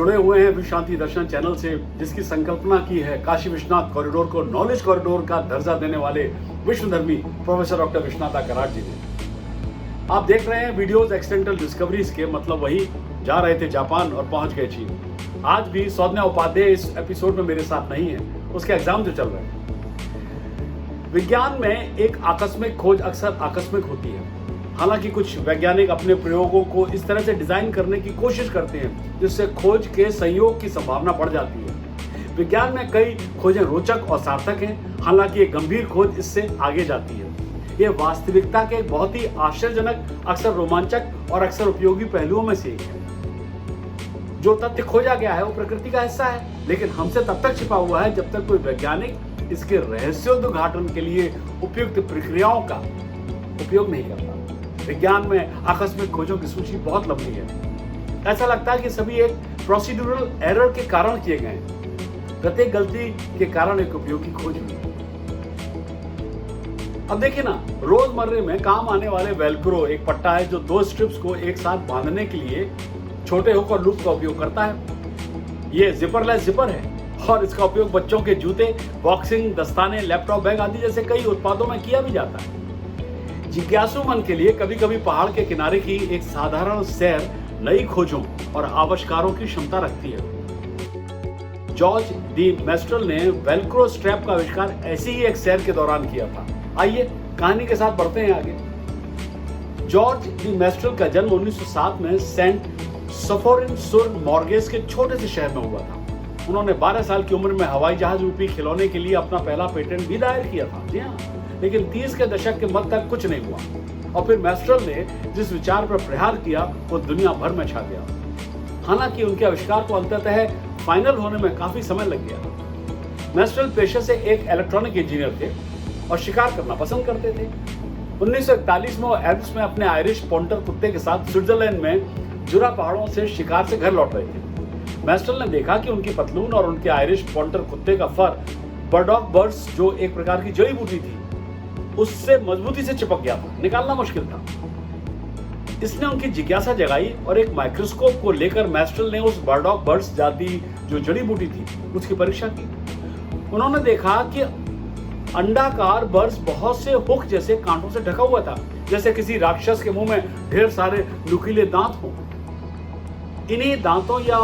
जुड़े हुए हैं विश्व शांति दर्शन चैनल से, जिसकी संकल्पना की है काशी विश्वनाथ कॉरिडोर को नॉलेज कॉरिडोर का दर्जा देने वाले विश्वधर्मी प्रोफेसर डॉक्टर विश्वनाथ कराड़ जी ने। आप देख रहे हैं वीडियोस एक्सीडेंटल डिस्कवरीज के, मतलब वही जा रहे थे जापान और पहुंच गए चीन। आज भी सौम्या उपाध्याय इस एपिसोड में मेरे साथ नहीं है, उसके एग्जाम जो चल रहे हैं। विज्ञान में एक आकस्मिक खोज अक्सर आकस्मिक होती है। हालांकि कुछ वैज्ञानिक अपने प्रयोगों को इस तरह से डिजाइन करने की कोशिश करते हैं जिससे खोज के संयोग की संभावना बढ़ जाती है। विज्ञान में कई खोजें रोचक और सार्थक हैं, हालांकि एक गंभीर खोज इससे आगे जाती है। ये वास्तविकता के बहुत ही आश्चर्यजनक, अक्सर रोमांचक और अक्सर उपयोगी पहलुओं में से एक है। जो तथ्य खोजा गया है वो प्रकृति का हिस्सा है, लेकिन हमसे तब तक छिपा हुआ है जब तक कोई वैज्ञानिक इसके रहस्योद्घाटन के लिए उपयुक्त प्रक्रियाओं का उपयोग नहीं करता। विज्ञान में आकस्मिक खोजों की सूची बहुत लंबी है। ऐसा लगता है कि सभी एक प्रोसीड्यूरल एरर के कारण किए गए हैं। प्रत्येक गलती के कारण एक उपयोगी खोज हुई। अब देखिए ना, रोजमर्रे में काम आने वाले वेलक्रो एक पट्टा है जो दो स्ट्रिप्स को एक साथ बांधने के लिए छोटे हुक और लूप का उपयोग करता है। ये जिपरलेस जिपर है और इसका उपयोग बच्चों के जूते, बॉक्सिंग दस्ताने, लैपटॉप बैग आदि जैसे कई उत्पादों में किया भी जाता है। जिज्ञासु मन के लिए कभी कभी पहाड़ के किनारे की एक साधारण सैर नई खोजों और आविष्कारों की क्षमता रखती है। जॉर्ज डी मेस्ट्रल ने वेलक्रो स्ट्रैप का आविष्कार ऐसी ही एक सैर के दौरान किया था। आइए कहानी के साथ बढ़ते हैं आगे। जॉर्ज डी मेस्ट्रल का जन्म 1907 में सेंट सफोरिन सुर मॉर्गेस के छोटे से शहर में हुआ था। उन्होंने 12 साल की उम्र में हवाई जहाज रूपी खिलौने के लिए अपना पहला पेटेंट भी दायर किया था। जी हाँ, लेकिन 30 के दशक के मध्य तक कुछ नहीं हुआ और फिर मेस्ट्रल ने जिस विचार पर प्रहार किया वो दुनिया भर में छा गया। हालांकि उनके आविष्कार को अंततः फाइनल होने में काफी समय लग गया। मेस्ट्रल पेशे से एक इलेक्ट्रॉनिक इंजीनियर थे और शिकार करना पसंद करते थे। 1941 में वो एल्प्स में अपने आयरिश पॉन्टर कुत्ते के साथ स्विट्जरलैंड में जुरा पहाड़ों से शिकार से घर लौट रहे थे। मेस्ट्रल ने देखा कि उनकी पतलून और उनके आयरिश पॉन्टर कुत्ते का फर बर्डॉग बर्ड्स, जो एक प्रकार की जड़ी बूटी थी, उससे मजबूती से चिपक गया था, निकालना मुश्किल था। इसने उनकी जिज्ञासा जगाई और एक माइक्रोस्कोप को लेकर मेस्ट्रल ने उस बर्डॉग बर्ड्स जाति जो जड़ी बूटी थी उसकी परीक्षा की। उन्होंने देखा कि अंडाकार बर्ड्स बहुत से हुक जैसे कांटों से ढका हुआ था, जैसे किसी राक्षस के मुंह में ढेर सारे नुकीले दांत हों। इन्हीं दांतों या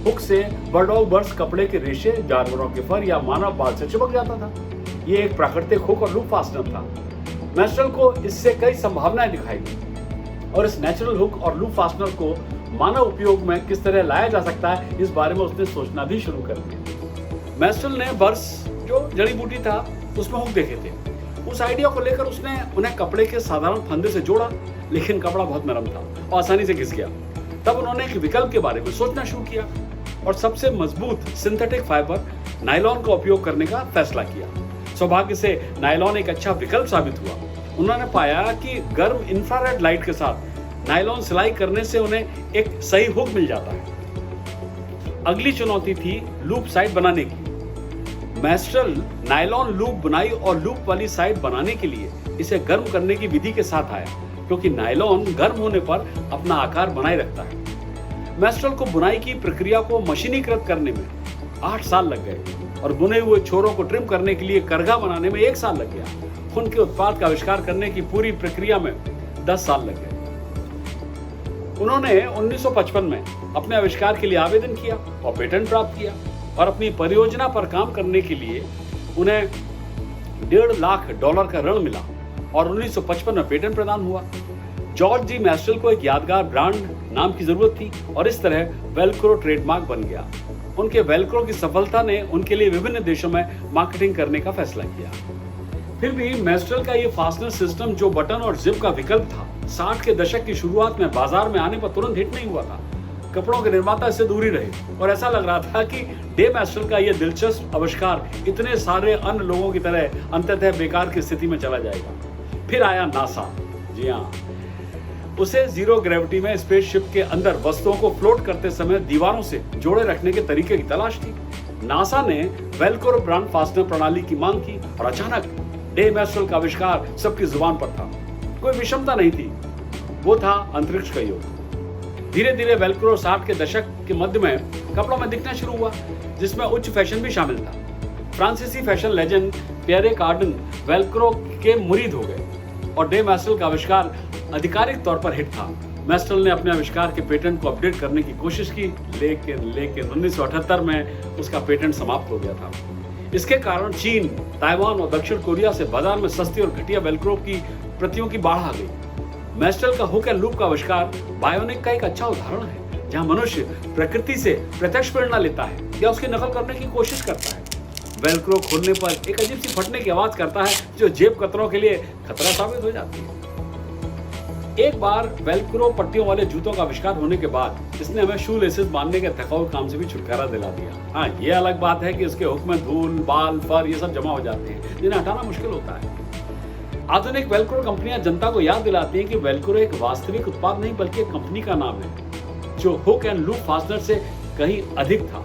हुक से बर्डॉग बर्ड्स कपड़े के रेशे, जानवरों के फर या मानव बाल से चिपक जाता था। ये एक प्राकृतिक हुक और लूप फास्टनर था। मेस्ट्रल को इससे कई संभावनाएं दिखाई दी और इस नेचुरल हुक और लूप फास्टनर को मानव उपयोग में किस तरह लाया जा सकता है, इस बारे में उसने सोचना भी शुरू कर दिया। मेस्ट्रल ने बर्ड्स जो जड़ी बूटी था उसमें हुक देखे थे। उस आइडिया को लेकर उसने उन्हें कपड़े के साधारण फंदे से जोड़ा, लेकिन कपड़ा बहुत नरम था और आसानी से घिस गया। तब उन्होंने एक विकल्प के बारे में सोचना शुरू किया और सबसे मजबूत सिंथेटिक फाइबर नायलॉन का उपयोग करने का फैसला किया। सौभाग्य से नायलॉन एक अच्छा विकल्प साबित हुआ। उन्होंने पाया कि गर्म इंफ्रारेड लाइट के साथ नायलॉन सिलाई करने से उन्हें एक सही हुक मिल जाता है। अगली चुनौती थी लूप साइड बनाने की। मेस्ट्रल नायलॉन लूप बुनाई और लूप वाली साइड बनाने के लिए इसे गर्म करने की विधि के साथ आया, क्योंकि नायलॉन गर्म होने पर अपना आकार बनाए रखता है। मेस्ट्रल को बुनाई की प्रक्रिया को मशीनीकृत करने में 8 साल लग गए और बुने हुए छोरों को ट्रिम करने के लिए करघा बनाने में 1 साल लग गया। उनके उत्पाद का आविष्कार करने की पूरी प्रक्रिया में 10 साल लग गए। उन्होंने 1955 में अपने आविष्कार के लिए आवेदन किया और पेटेंट प्राप्त किया और अपनी परियोजना पर काम करने के लिए उन्हें $1.5 लाख का ऋण मिला और 1955 में पेटेंट प्रदान हुआ। जॉर्ज डी मेस्ट्रल को एक यादगार ब्रांड नाम की जरूरत थी और इस तरह वेलक्रो ट्रेडमार्क बन गया। उनके वेलक्रो की सफलता ने उनके लिए विभिन्न देशों में मार्केटिंग करने का फैसला किया। फिर भी मेस्ट्रल का ये फास्टनर सिस्टम जो बटन और जिप का विकल्प था, 60 के दशक की शुरुआत में बाजार में आने पर तुरंत हिट नहीं हुआ था। कपड़ों के निर्माता इससे दूर ही रहे और ऐसा लग रहा था कि डे मेस्ट्रल का यह दिलचस्प आविष्कार इतने सारे अन्य लोगों की तरह अंततः बेकार की स्थिति में चला जाएगा। फिर आया नासा। जी हाँ, उसे जीरो ग्रेविटी में स्पेसशिप के अंदर वस्तुओं को फ्लोट करते समय दीवारों से जोड़े रखने के तरीके की तलाश थी। नासा ने वेलक्रो ब्रांड फास्टनर प्रणाली की मांग की और अचानक डे मेस्ट्रल का आविष्कार सबकी जुबान पर था। कोई विषमता नहीं थी, वो था अंतरिक्ष का युग। धीरे धीरे वेलक्रो 60 के दशक के मध्य में कपड़ों में दिखना शुरू हुआ, जिसमें उच्च फैशन भी शामिल था। फ्रांसीसी फैशन लेजेंड पियरे कार्डन वेल्क्रो के मुरीद हो गए और डे मैस्टल का आविष्कार आधिकारिक तौर पर हिट था। मैस्टल ने अपने आविष्कार के पेटेंट को अपडेट करने की कोशिश की, लेकिन 1978 में उसका पेटेंट समाप्त हो गया था। इसके कारण चीन, ताइवान और दक्षिण कोरिया से बाजार में सस्ती और घटिया वेल्क्रो की प्रतियों की बाढ़ आ गई। मैस्टल का हुक एंड लूप का आविष्कार बायोनिक का एक अच्छा उदाहरण है, जहां मनुष्य प्रकृति से प्रत्यक्ष प्रेरणा लेता है या उसकी नकल करने की कोशिश करता है। वेल्क्रो खोलने पर एक अजीब सी फटने की आवाज करता है, जो जेब कतरों के लिए खतरा साबित हो जाती है। एक बार वेल्क्रो पट्टियों वाले जूतों का आविष्कार होने के बाद इसने हमें शू लेसेस बांधने के थकाऊ काम से भी छुटकारा दिला दिया। हाँ, ये अलग बात है कि उसके हुक में धूल, बाल, फर ये सब जमा हो जाते हैं, जिन्हें हटाना मुश्किल होता है। आधुनिक वेल्क्रो कंपनियां जनता को याद दिलाती हैं कि वेल्क्रो एक वास्तविक उत्पाद नहीं बल्कि एक कंपनी का नाम है, जो हुक एंड लूप फास्टनर से कहीं अधिक था।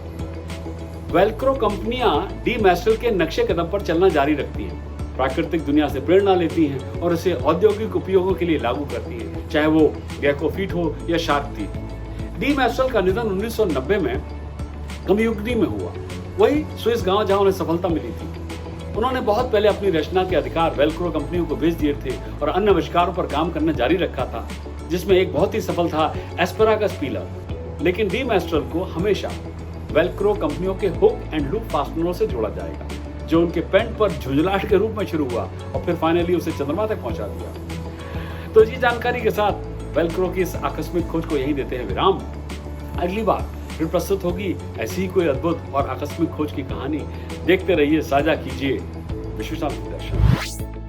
वेल्क्रो कंपनियां डी मैस्टल के नक्शे कदम पर चलना जारी रखती हैं, प्राकृतिक दुनिया से प्रेरणा लेती हैं और इसे औद्योगिक उपयोगों के लिए लागू करती हैं, चाहे वो गेकोफिट हो या शार्क थी। डी मैस्टल का निधन 1990 में कमयुगनी में हुआ, वही स्विस गांव जहां उन्हें सफलता मिली थी। उन्होंने बहुत पहले अपनी रचना के अधिकार वेल्क्रो कंपनियों को बेच दिए थे और अन्य आविष्कारों पर काम करना जारी रखा था, जिसमें एक बहुत ही सफल था एस्पेरागस पीलर। लेकिन डी मैस्टल को हमेशा वेल्क्रो कंपनियों के हुक एंड लूप फास्टनरों से जोड़ा जाएगा, जो उनके पैंट पर झुंझलाहट के रूप में शुरू हुआ और फिर फाइनली उसे चंद्रमा तक पहुंचा दिया। तो इसी जानकारी के साथ वेल्क्रो की इस आकस्मिक खोज को यहीं देते हैं विराम। अगली बार फिर प्रस्तुत होगी ऐसी ही कोई अद्भुत और आकस्मिक खोज की कहानी। देखते रहिए, साझा कीजिए विश्वशांति दर्शन।